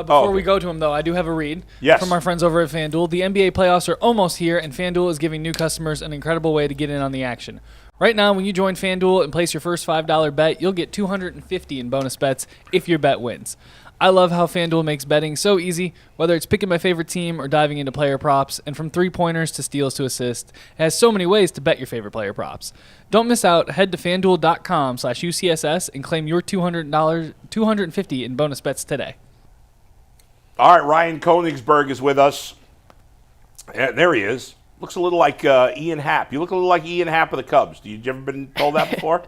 Before we go to him, though, I do have a read from our friends over at FanDuel. The NBA playoffs are almost here, and FanDuel is giving new customers an incredible way to get in on the action. Right now, when you join FanDuel and place your first $5 bet, you'll get $250 in bonus bets if your bet wins. I love how FanDuel makes betting so easy, whether it's picking my favorite team or diving into player props, and from three-pointers to steals to assists, it has so many ways to bet your favorite player props. Don't miss out. Head to FanDuel.com/UCSS and claim your $250 in bonus bets today. All right, Ryan Koenigsberg is with us. There he is. Looks a little like Ian Happ. You look a little like Ian Happ of the Cubs. You ever been told that before?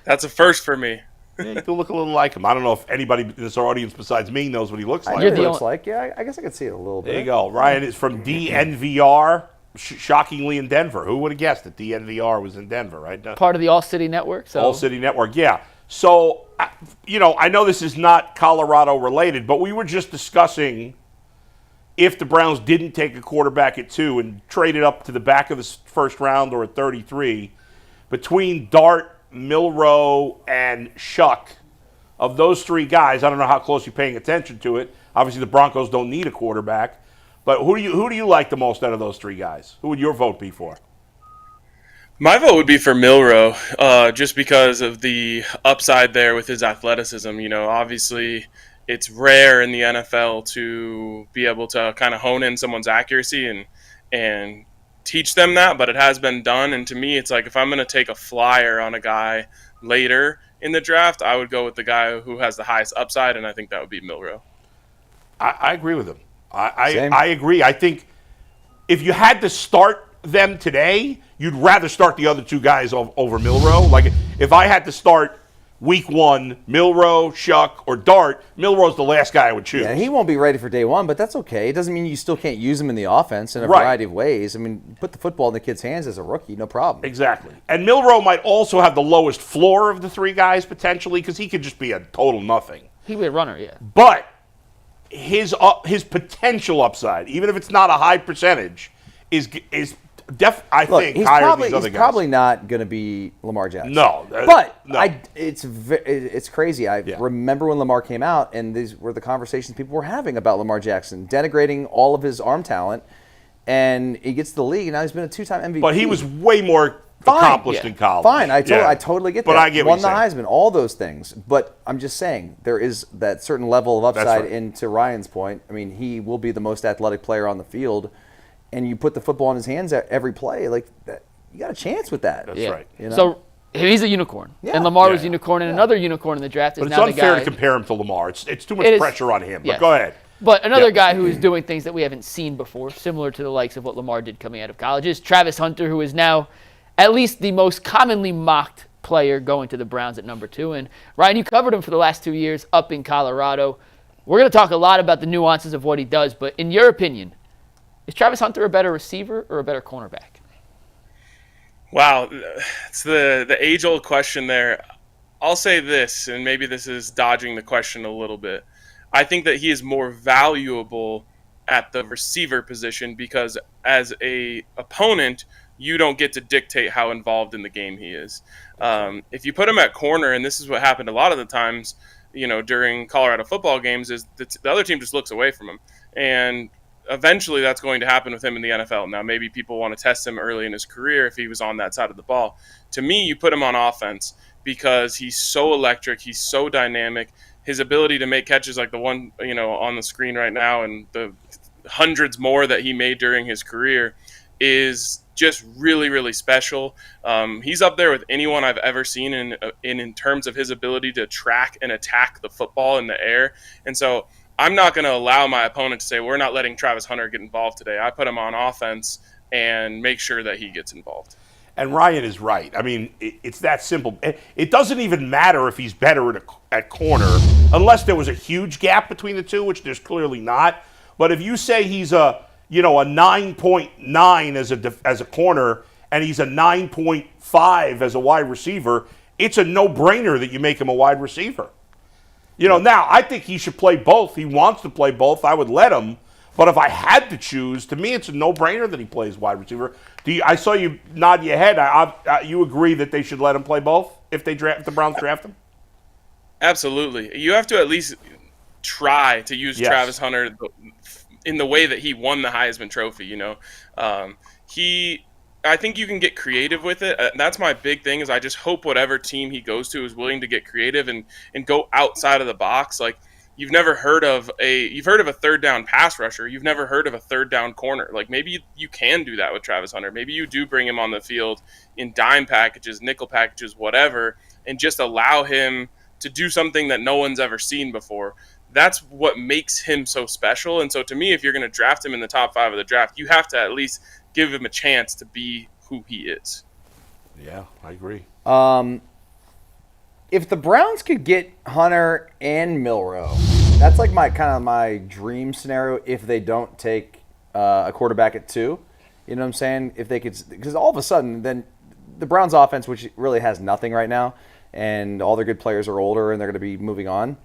That's a first for me. Yeah, you do look a little like him. I don't know if anybody in this audience besides me knows what he looks like. I guess I could see it a little bit. There you go. Ryan is from DNVR, shockingly in Denver. Who would have guessed that DNVR was in Denver, right? Part of the All City Network. So. All City Network, yeah. So, I know this is not Colorado related, but we were just discussing if the Browns didn't take a quarterback at 2 and traded up to the back of the first round or at 33, between Dart, Milroe, and Shuck, of those three guys, I don't know how close you're paying attention to it. Obviously, the Broncos don't need a quarterback. But who do you like the most out of those three guys? Who would your vote be for? My vote would be for Milroe, just because of the upside there with his athleticism. Obviously, it's rare in the NFL to be able to kind of hone in someone's accuracy and teach them that, but it has been done. And to me, it's like if I'm going to take a flyer on a guy later in the draft, I would go with the guy who has the highest upside, and I think that would be Milroe. I agree with him. I agree. I think if you had to start them today, you'd rather start the other two guys over Milroe. Like if I had to start Week 1, Milroe, Shuck, or Dart, Milroe's the last guy I would choose. Yeah, he won't be ready for day one, but that's okay. It doesn't mean you still can't use him in the offense in a variety of ways. I mean, put the football in the kid's hands as a rookie, no problem. Exactly. And Milroe might also have the lowest floor of the three guys potentially because he could just be a total nothing. He'd be a runner, yeah. But his potential upside, even if it's not a high percentage, is I think higher than these other guys. He's probably not going to be Lamar Jackson. No. But it's crazy. I remember when Lamar came out, and these were the conversations people were having about Lamar Jackson, denigrating all of his arm talent, and he gets to the league, and now he's been a 2-time MVP. But he was way more accomplished in college. Fine, I totally get that. But I get what Won the Heisman, all those things. But I'm just saying, there is that certain level of upside, and to Ryan's point, I mean, he will be the most athletic player on the field, and you put the football in his hands at every play, like that, you got a chance with that. That's right. So he's a unicorn, and Lamar was a unicorn, and another unicorn in the draft is but now the guy. It's unfair to compare him to Lamar. It's too much pressure on him. But go ahead. But another guy who is doing things that we haven't seen before, similar to the likes of what Lamar did coming out of college, is Travis Hunter, who is now at least the most commonly mocked player going to the Browns at number 2. And Ryan, you covered him for the last 2 years up in Colorado. We're going to talk a lot about the nuances of what he does, but in your opinion, is Travis Hunter a better receiver or a better cornerback? Wow, it's the age-old question there. I'll say this, and maybe this is dodging the question a little bit. I think that he is more valuable at the receiver position because as a opponent, you don't get to dictate how involved in the game he is. If you put him at corner, and this is what happened a lot of the times, during Colorado football games, is the other team just looks away from him. And eventually that's going to happen with him in the NFL. Now, maybe people want to test him early in his career if he was on that side of the ball. To me, you put him on offense because he's so electric, he's so dynamic. His ability to make catches like the one, on the screen right now and the hundreds more that he made during his career is just really, really special. He's up there with anyone I've ever seen in terms of his ability to track and attack the football in the air. And so I'm not going to allow my opponent to say, we're not letting Travis Hunter get involved today. I put him on offense and make sure that he gets involved. And Ryan is right. I mean, it's that simple. It doesn't even matter if he's better at corner, unless there was a huge gap between the two, which there's clearly not. But if you say he's a 9.9 as a corner and he's a 9.5 as a wide receiver, it's a no-brainer that you make him a wide receiver. Now I think he should play both. He wants to play both. I would let him. But if I had to choose, to me, it's a no-brainer that he plays wide receiver. I saw you nod your head. You agree that they should let him play both if the Browns draft him? Absolutely. You have to at least try to use Travis Hunter in the way that he won the Heisman Trophy. I think you can get creative with it. That's my big thing. Is I just hope whatever team he goes to is willing to get creative and go outside of the box. Like, you've heard of a third down pass rusher. You've never heard of a third down corner. Like, maybe you can do that with Travis Hunter. Maybe you do bring him on the field in dime packages, nickel packages, whatever, and just allow him to do something that no one's ever seen before. That's what makes him so special. And so to me, if you're going to draft him in the top 5 of the draft, you have to at least give him a chance to be who he is. Yeah, I agree. If the Browns could get Hunter and Milroe, that's like my dream scenario if they don't take a quarterback at 2. You know what I'm saying? If they could, because all of a sudden then the Browns offense, which really has nothing right now, and all their good players are older and they're going to be moving on,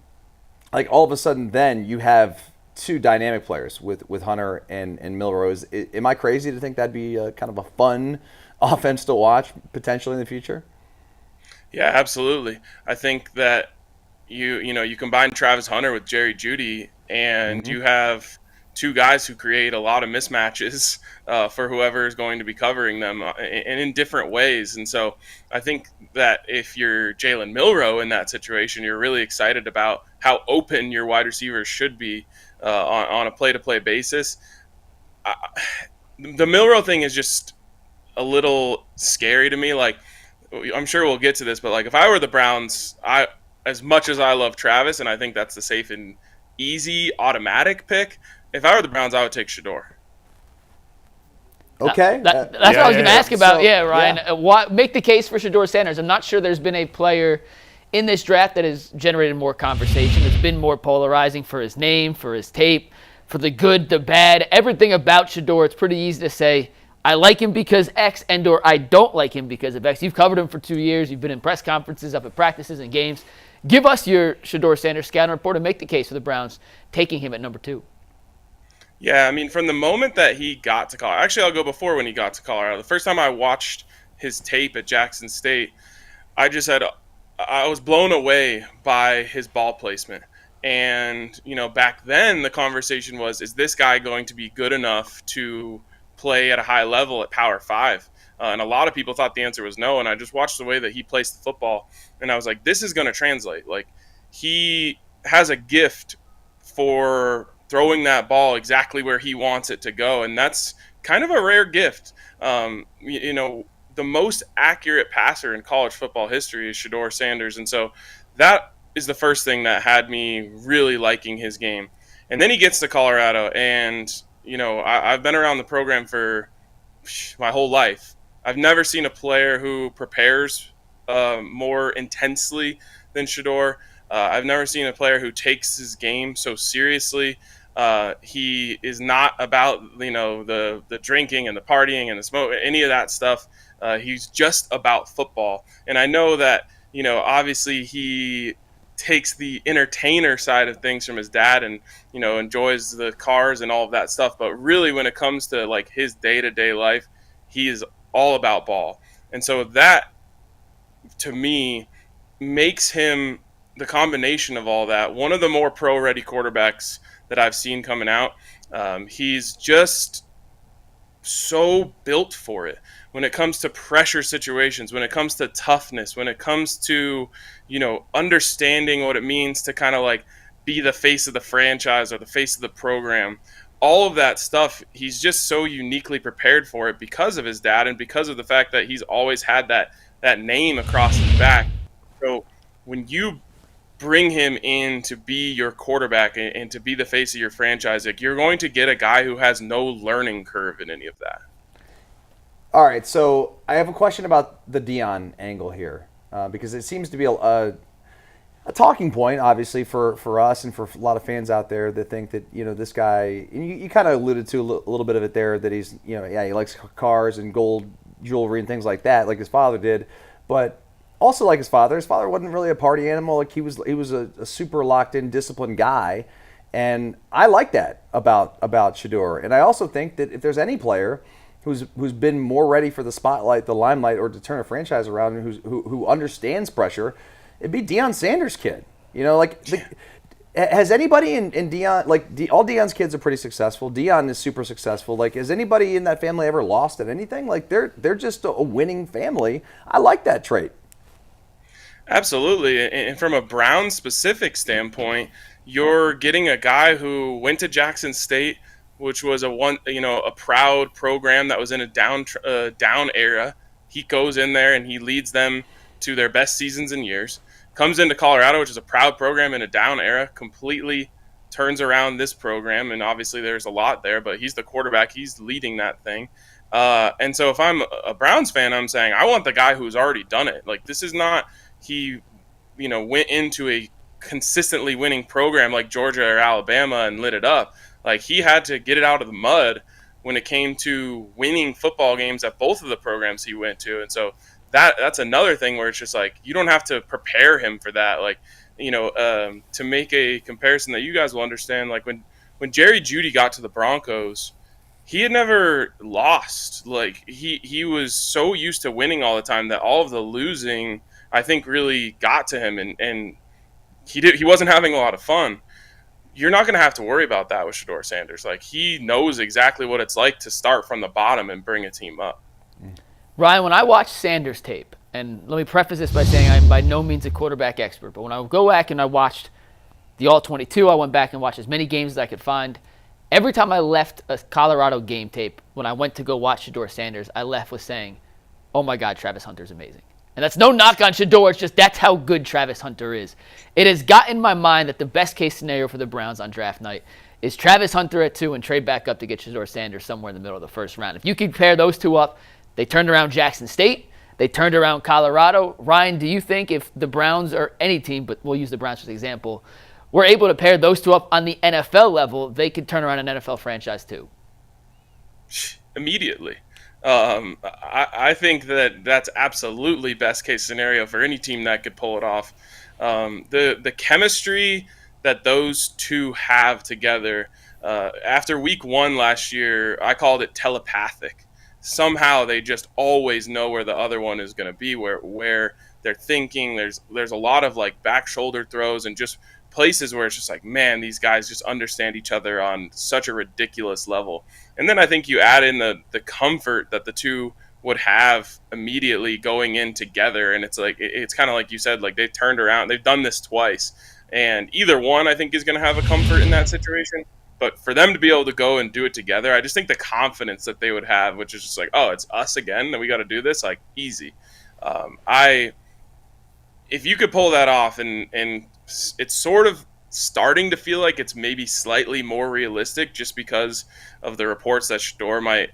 like all of a sudden then you have 2 dynamic players with Hunter and Milroe. Am I crazy to think that'd be kind of a fun offense to watch potentially in the future? Yeah, absolutely. I think that you combine Travis Hunter with Jerry Jeudy, and you have 2 guys who create a lot of mismatches for whoever is going to be covering them, and in different ways. And so I think that if you're Jalen Milroe in that situation, you're really excited about how open your wide receivers should be on a play-to-play basis. The Milroe thing is just a little scary to me. Like, I'm sure we'll get to this, but like, if I were the Browns, as much as I love Travis, and I think that's the safe and easy automatic pick, if I were the Browns, I would take Shedeur. Okay. That's what I was going to ask about. So, Ryan. Make the case for Shedeur Sanders. I'm not sure there's been a player in this draft that has generated more conversation. It's been more polarizing for his name, for his tape, for the good, the bad, everything about Shedeur. It's pretty easy to say, I like him because X, and/or I don't like him because of X. You've covered him for 2 years. You've been in press conferences, up at practices and games. Give us your Shedeur Sanders scouting report and make the case for the Browns taking him at number 2. Yeah, I mean, from the moment that he got to Colorado, actually, I'll go before when he got to Colorado. The first time I watched his tape at Jackson State, I was blown away by his ball placement. And, back then the conversation was, is this guy going to be good enough to play at a high level at Power 5? And a lot of people thought the answer was no. And I just watched the way that he placed the football, and I was like, this is going to translate. Like, he has a gift for throwing that ball exactly where he wants it to go. And that's kind of a rare gift. The most accurate passer in college football history is Shedeur Sanders. And so that is the first thing that had me really liking his game. And then he gets to Colorado, and, I've been around the program for my whole life. I've never seen a player who prepares more intensely than Shedeur. I've never seen a player who takes his game so seriously. He is not about, the drinking and the partying and the smoke, any of that stuff. He's just about football. And I know that, obviously he takes the entertainer side of things from his dad and, enjoys the cars and all of that stuff. But really, when it comes to like his day-to-day life, he is all about ball. And so that, to me, makes him, the combination of all that, one of the more pro-ready quarterbacks that I've seen coming out. He's just so built for it when it comes to pressure situations, when it comes to toughness, when it comes to, understanding what it means to kind of like be the face of the franchise or the face of the program. All of that stuff, he's just so uniquely prepared for it because of his dad and because of the fact that he's always had that name across his back. So when you bring him in to be your quarterback and to be the face of your franchise, like, you're going to get a guy who has no learning curve in any of that. All right, so I have a question about the Deion angle here, because it seems to be a talking point, obviously, for us and for a lot of fans out there that think that, this guy, and you kind of alluded to a little bit of it there, that he's, he likes cars and gold jewelry and things like that, like his father did, but also like his father wasn't really a party animal. Like, he was a super locked in, disciplined guy, and I like that about Shedeur. And I also think that if there's any player who's been more ready for the spotlight, the limelight, or to turn a franchise around, and who understands pressure, it'd be Deion Sanders' kid. Has anybody in Deion, all Deion's kids are pretty successful. Deion is super successful. Like, has anybody in that family ever lost at anything? Like, they're just a winning family. I like that trait. Absolutely. And from a Brown specific standpoint, you're getting a guy who went to Jackson State, which was a proud program that was in a down era. He goes in there and he leads them to their best seasons in years. Comes into Colorado, which is a proud program in a down era, completely turns around this program. And obviously there's a lot there, but he's the quarterback. He's leading that thing. And so if I'm a Browns fan, I'm saying I want the guy who's already done it. Like, this is not he, went into a consistently winning program like Georgia or Alabama and lit it up. Like, he had to get it out of the mud when it came to winning football games at both of the programs he went to. And so that's another thing where it's just like, you don't have to prepare him for that. Like, to make a comparison that you guys will understand, like when Jerry Jeudy got to the Broncos, he had never lost. Like, he was so used to winning all the time that all of the losing, I think, really got to him, and he wasn't having a lot of fun. You're not going to have to worry about that with Shedeur Sanders. Like, he knows exactly what it's like to start from the bottom and bring a team up. Ryan, when I watch Sanders tape, and let me preface this by saying I'm by no means a quarterback expert, but when I go back and I watched the All-22, I went back and watched as many games as I could find. Every time I left a Colorado game tape, when I went to go watch Shedeur Sanders, I left with saying, oh my God, Travis Hunter's amazing. And that's no knock on Shedeur, it's just that's how good Travis Hunter is. It has got in my mind that the best case scenario for the Browns on draft night is Travis Hunter at 2 and trade back up to get Shedeur Sanders somewhere in the middle of the first round. If you can pair those two up, they turned around Jackson State, they turned around Colorado. Ryan, do you think if the Browns or any team, but we'll use the Browns as an example, were able to pair those two up on the NFL level, they could turn around an NFL franchise too? Immediately. I think that's absolutely best case scenario for any team that could pull it off. The chemistry that those two have together, after week 1 last year, I called it telepathic. Somehow they just always know where the other one is going to be, where they're thinking. There's a lot of like back shoulder throws and just places where it's just like, man, these guys just understand each other on such a ridiculous level. And then I think you add in the comfort that the two would have immediately going in together. And it's like, it's kind of like you said, like they've turned around, they've done this twice. And either one, I think, is going to have a comfort in that situation. But for them to be able to go and do it together, I just think the confidence that they would have, which is just like, oh, it's us again, and we got to do this, like, easy. If you could pull that off, and it's sort of starting to feel like it's maybe slightly more realistic just because of the reports that Shedeur might,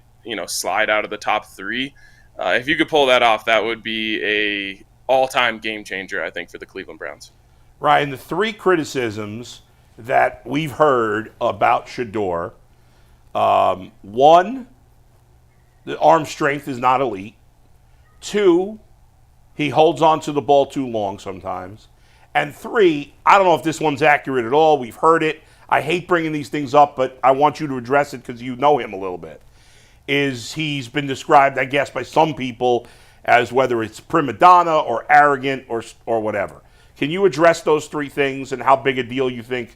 slide out of the top 3. If you could pull that off, that would be a all-time game changer, I think, for the Cleveland Browns. Ryan, the 3 criticisms that we've heard about Shedeur, 1, the arm strength is not elite. 2, he holds on to the ball too long sometimes. And 3, I don't know if this one's accurate at all. We've heard it. I hate bringing these things up, but I want you to address it because you know him a little bit. Is he's been described, I guess, by some people as whether it's prima donna or arrogant or whatever. Can you address those 3 things and how big a deal you think,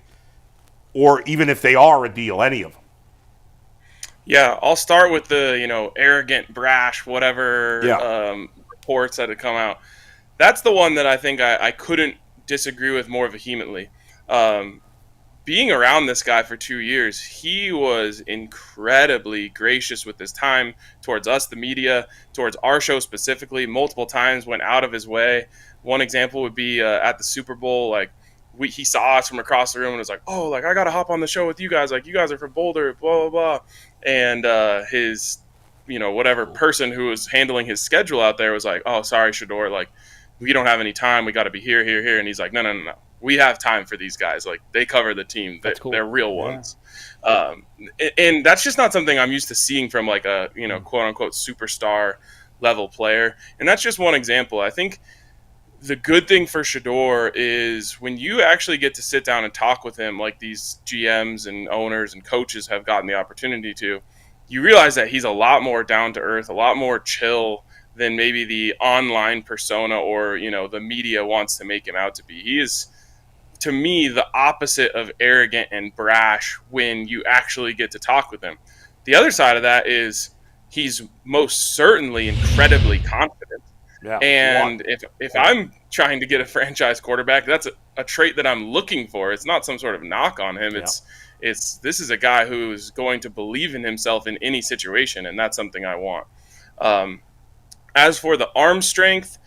or even if they are a deal, any of them? Yeah, I'll start with the, arrogant, brash, whatever reports that had come out. That's the one that I think I couldn't disagree with more vehemently. Being around this guy for 2 years, he was incredibly gracious with his time towards us, the media, towards our show specifically, multiple times, went out of his way. One example would be at the Super Bowl, like, he saw us from across the room and was like, oh, like, I got to hop on the show with you guys. Like, you guys are from Boulder, blah, blah, blah. And his, whatever person who was handling his schedule out there was like, oh, sorry, Shedeur, like, we don't have any time. We got to be here, here, here. And he's like, no. We have time for these guys. Like, they cover the team. Cool. They're real ones. And that's just not something I'm used to seeing from like a, quote unquote superstar level player. And that's just one example. I think the good thing for Shedeur is when you actually get to sit down and talk with him, like these GMs and owners and coaches have gotten the opportunity to, you realize that he's a lot more down to earth, a lot more chill than maybe the online persona or, the media wants to make him out to be. He is to me, the opposite of arrogant and brash when you actually get to talk with him. The other side of that is he's most certainly incredibly confident. Yeah, and if I'm trying to get a franchise quarterback, that's a trait that I'm looking for. It's not some sort of knock on him. Yeah. This is a guy who's going to believe in himself in any situation, and that's something I want. As for the arm strength,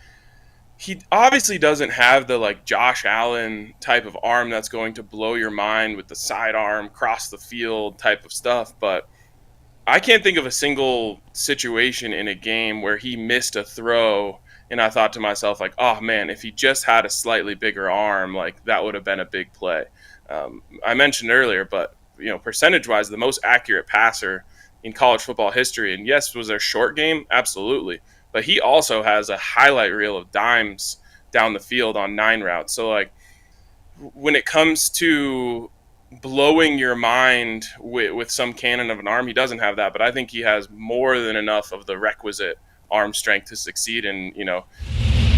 he obviously doesn't have the like Josh Allen type of arm that's going to blow your mind with the sidearm, cross the field type of stuff, but I can't think of a single situation in a game where he missed a throw and I thought to myself, like, oh, man, if he just had a slightly bigger arm, like, that would have been a big play. I mentioned earlier, but, percentage-wise, the most accurate passer in college football history. And, yes, was there a short game? Absolutely. But he also has a highlight reel of dimes down the field on 9 routes. So, like, when it comes to blowing your mind with some cannon of an arm, he doesn't have that, but I think he has more than enough of the requisite arm strength to succeed. And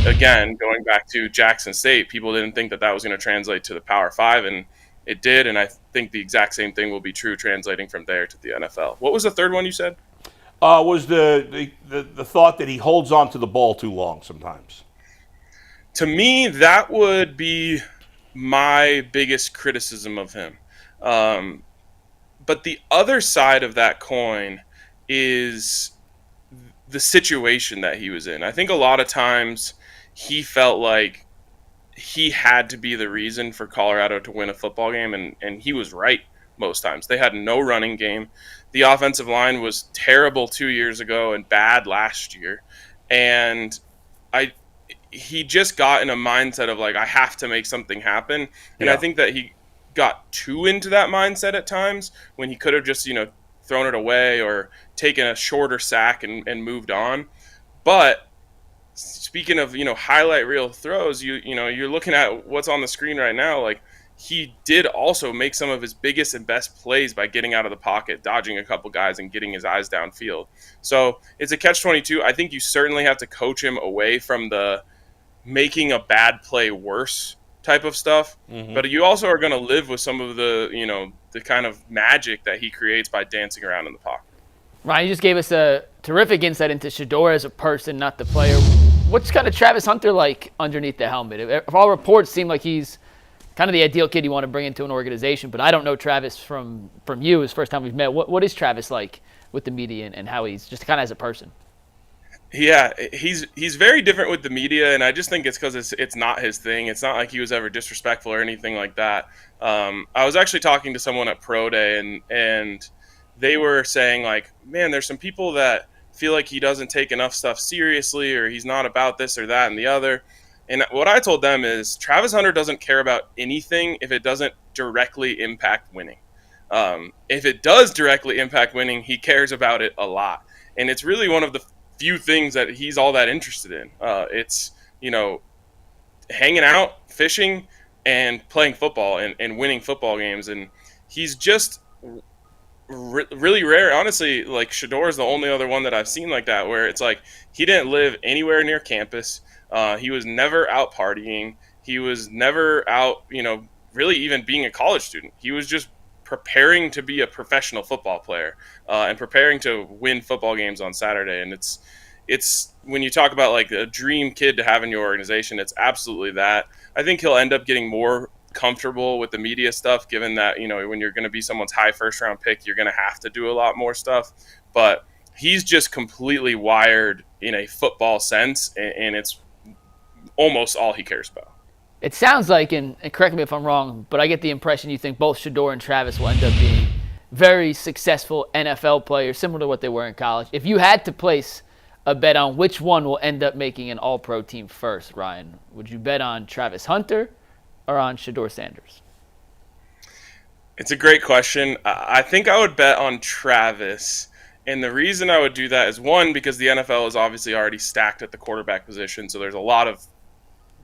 again, going back to Jackson State, people didn't think that was going to translate to the Power 5, and it did. And I think the exact same thing will be true translating from there to the NFL. What was the third one you said? Was the thought that he holds on to the ball too long sometimes. To me, that would be my biggest criticism of him. But the other side of that coin is the situation that he was in. I think a lot of times he felt like he had to be the reason for Colorado to win a football game, and he was right most times. They had no running game. The offensive line was terrible 2 years ago and bad last year. And he just got in a mindset of, like, I have to make something happen. And I think that he got too into that mindset at times when he could have just, thrown it away or taken a shorter sack and moved on. But speaking of, highlight reel throws, you're looking at what's on the screen right now. Like, he did also make some of his biggest and best plays by getting out of the pocket, dodging a couple guys, and getting his eyes downfield. So it's a catch-22. I think you certainly have to coach him away from the making a bad play worse type of stuff. Mm-hmm. But you also are going to live with some of the, the kind of magic that he creates by dancing around in the pocket. Ryan, you just gave us a terrific insight into Shedeur as a person, not the player. What's kind of Travis Hunter like underneath the helmet? If all reports seem like he's kind of the ideal kid you want to bring into an organization, but I don't know Travis from you. It's the first time we've met. What is Travis like with the media and how he's just kind of as a person? Yeah, he's very different with the media, and I just think it's because it's not his thing. It's not like he was ever disrespectful or anything like that. I was actually talking to someone at Pro Day, and they were saying, like, man, there's some people that feel like he doesn't take enough stuff seriously, or he's not about this or that and the other. And what I told them is Travis Hunter doesn't care about anything if it doesn't directly impact winning. If it does directly impact winning, he cares about it a lot. And it's really one of the few things that he's all that interested in. It's, hanging out, fishing, and playing football and winning football games. And he's just really rare. Honestly, like, Shedeur is the only other one that I've seen like that, where it's like he didn't live anywhere near campus. He was never out partying. He was never out, really even being a college student. He was just preparing to be a professional football player and preparing to win football games on Saturday. And it's when you talk about, like, a dream kid to have in your organization, it's absolutely that. I think he'll end up getting more comfortable with the media stuff, given that, when you're going to be someone's high first round pick, you're going to have to do a lot more stuff. But he's just completely wired in a football sense, and it's almost all he cares about. It sounds like, and correct me if I'm wrong, but I get the impression you think both Shedeur and Travis will end up being very successful NFL players, similar to what they were in college. If you had to place a bet on which one will end up making an all-pro team first, Ryan, would you bet on Travis Hunter or on Shedeur Sanders? It's a great question. I think I would bet on Travis. And the reason I would do that is, one, because the NFL is obviously already stacked at the quarterback position, so there's a lot of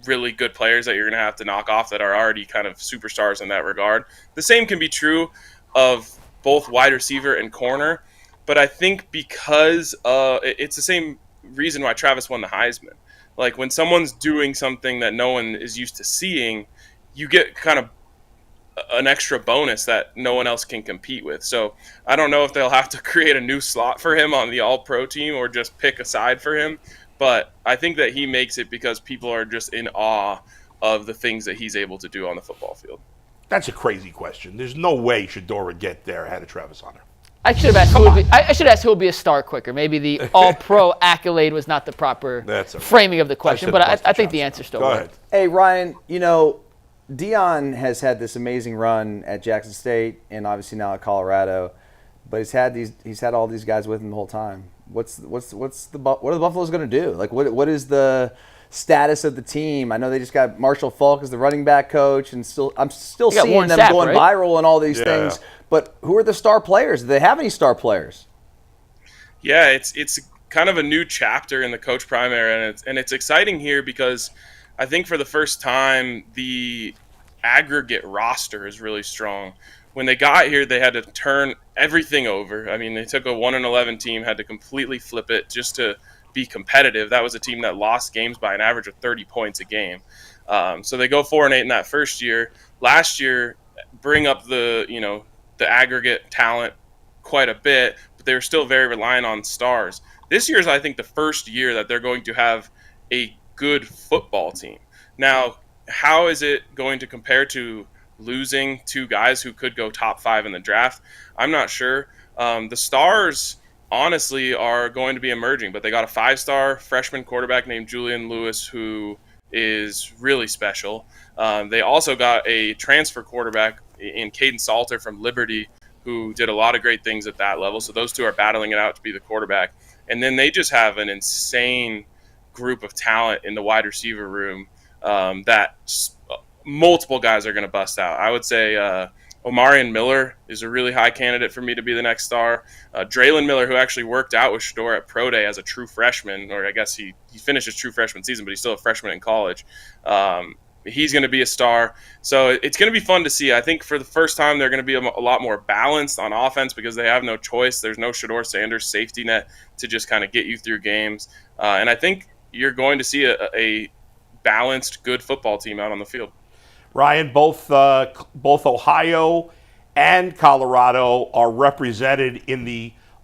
really good players that you're going to have to knock off that are already kind of superstars in that regard. The same can be true of both wide receiver and corner, but I think because it's the same reason why Travis won the Heisman. Like, when someone's doing something that no one is used to seeing, you get kind of an extra bonus that no one else can compete with. So I don't know if they'll have to create a new slot for him on the All-Pro team or just pick a side for him. But I think that he makes it because people are just in awe of the things that he's able to do on the football field. That's a crazy question. There's no way Shedeur would get there ahead of Travis Hunter. I should have asked who would be a star quicker. Maybe the All-Pro accolade was not the proper framing of the question, but I think the answer still works. Go ahead. Hey, Ryan, Deion has had this amazing run at Jackson State and obviously now at Colorado, but he's had all these guys with him the whole time. What are the Buffaloes going to do? Like, what is the status of the team? I know they just got Marshall Falk as the running back coach, and I'm still seeing them going viral and all these things. But who are the star players? Do they have any star players? Yeah, it's kind of a new chapter in the coach primary, and it's exciting here because I think for the first time the aggregate roster is really strong. When they got here, they had to turn everything over. I mean, they took a 1-11 team, had to completely flip it just to be competitive. That was a team that lost games by an average of 30 points a game. So they go 4-8 in that first year. Last year, bring up the aggregate talent quite a bit, but they were still very reliant on stars. This year is, I think, the first year that they're going to have a good football team. Now, how is it going to compare to losing two guys who could go top 5 in the draft? I'm not sure. The stars, honestly, are going to be emerging, but they got a 5-star freshman quarterback named Julian Lewis who is really special. They also got a transfer quarterback in Caden Salter from Liberty who did a lot of great things at that level. So those two are battling it out to be the quarterback. And then they just have an insane group of talent in the wide receiver room that multiple guys are going to bust out. I would say Omarion Miller is a really high candidate for me to be the next star. Jalen Miller, who actually worked out with Shedeur at Pro Day as a true freshman, or I guess he finished his true freshman season, but he's still a freshman in college. He's going to be a star. So it's going to be fun to see. I think for the first time they're going to be a lot more balanced on offense because they have no choice. There's no Shedeur Sanders safety net to just kind of get you through games. And I think you're going to see a balanced, good football team out on the field. Ryan, both Ohio and Colorado are represented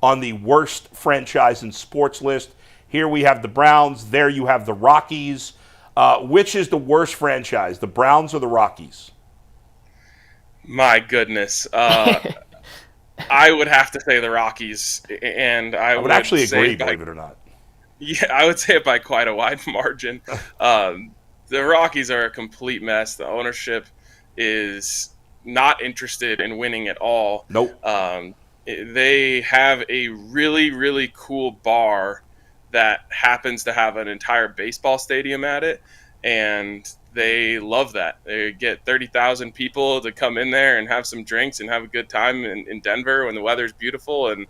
on the worst franchise in sports list. Here we have the Browns. There you have the Rockies. Which is the worst franchise, the Browns or the Rockies? My goodness. I would have to say the Rockies, and I would actually agree, believe it or not. Yeah, I would say it by quite a wide margin. The Rockies are a complete mess. The ownership is not interested in winning at all. Nope. They have a really, really cool bar that happens to have an entire baseball stadium at it, and they love that. They get 30,000 people to come in there and have some drinks and have a good time in Denver when the weather's beautiful, and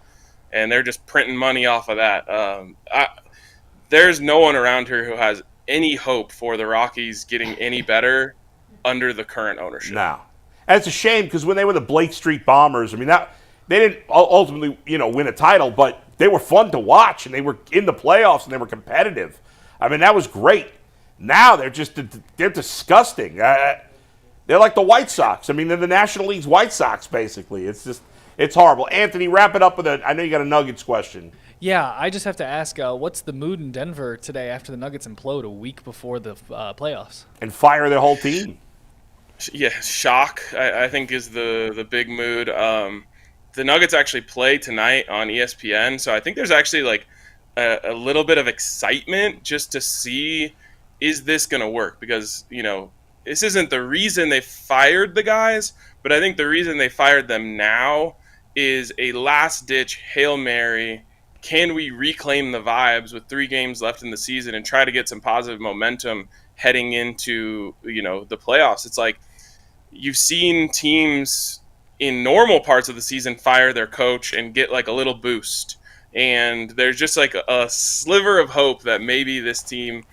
they're just printing money off of that. There's no one around here who has any hope for the Rockies getting any better under the current ownership. No. And it's a shame because when they were the Blake Street Bombers, I mean, they didn't ultimately, win a title, but they were fun to watch, and they were in the playoffs, and they were competitive. I mean, that was great. Now they're disgusting. They're like the White Sox. I mean, they're the National League's White Sox, basically. It's horrible. Anthony, wrap it up with I know you got a Nuggets question. Yeah, I just have to ask, what's the mood in Denver today after the Nuggets implode a week before the playoffs? And fire their whole team. Yeah, shock, I think, is the big mood. The Nuggets actually play tonight on ESPN, so I think there's actually like a little bit of excitement just to see, is this going to work? Because, this isn't the reason they fired the guys, but I think the reason they fired them now is a last-ditch Hail Mary. Can we reclaim the vibes with 3 games left in the season and try to get some positive momentum heading into, the playoffs? It's like you've seen teams in normal parts of the season fire their coach and get like a little boost. And there's just like a sliver of hope that maybe this team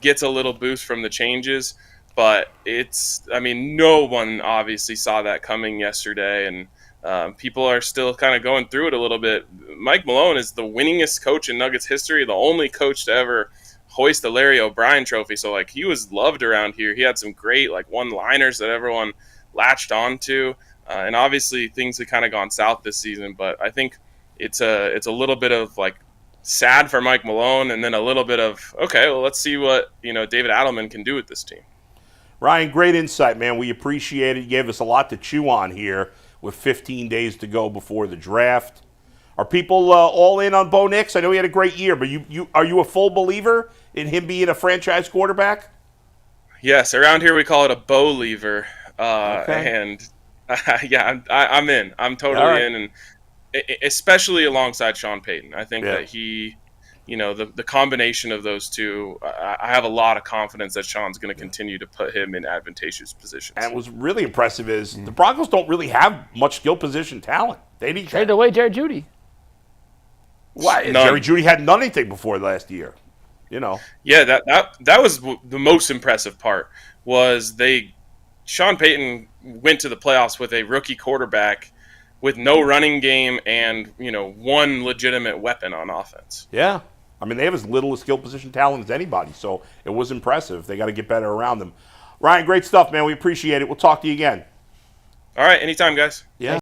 gets a little boost from the changes. But no one obviously saw that coming yesterday. And people are still kind of going through it a little bit. Mike Malone is the winningest coach in Nuggets history, the only coach to ever hoist the Larry O'Brien trophy. So, like, he was loved around here. He had some great, like, one-liners that everyone latched onto. And obviously things have kind of gone south this season, but I think it's a little bit of, like, sad for Mike Malone, and then a little bit of, okay, well, let's see what, David Adelman can do with this team. Ryan, great insight, man. We appreciate it. You gave us a lot to chew on here with 15 days to go before the draft. Are people all in on Bo Nix? I know he had a great year, but are you a full believer in him being a franchise quarterback? Yes, around here we call it a Bo lever. Okay. And, yeah, I'm in. I'm totally in, and especially alongside Sean Payton. I think that he, the combination of those two, I have a lot of confidence that Sean's going to continue to put him in advantageous positions. And what's really impressive is the Broncos don't really have much skill position talent. They need traded away Jerry Jeudy. Why? Jerry Jeudy hadn't done anything before last year. Yeah, that was the most impressive part. Was Sean Payton went to the playoffs with a rookie quarterback with no running game and, one legitimate weapon on offense. Yeah. I mean, they have as little skill position talent as anybody, so it was impressive. They got to get better around them. Ryan, great stuff, man. We appreciate it. We'll talk to you again. All right, anytime, guys. Yeah.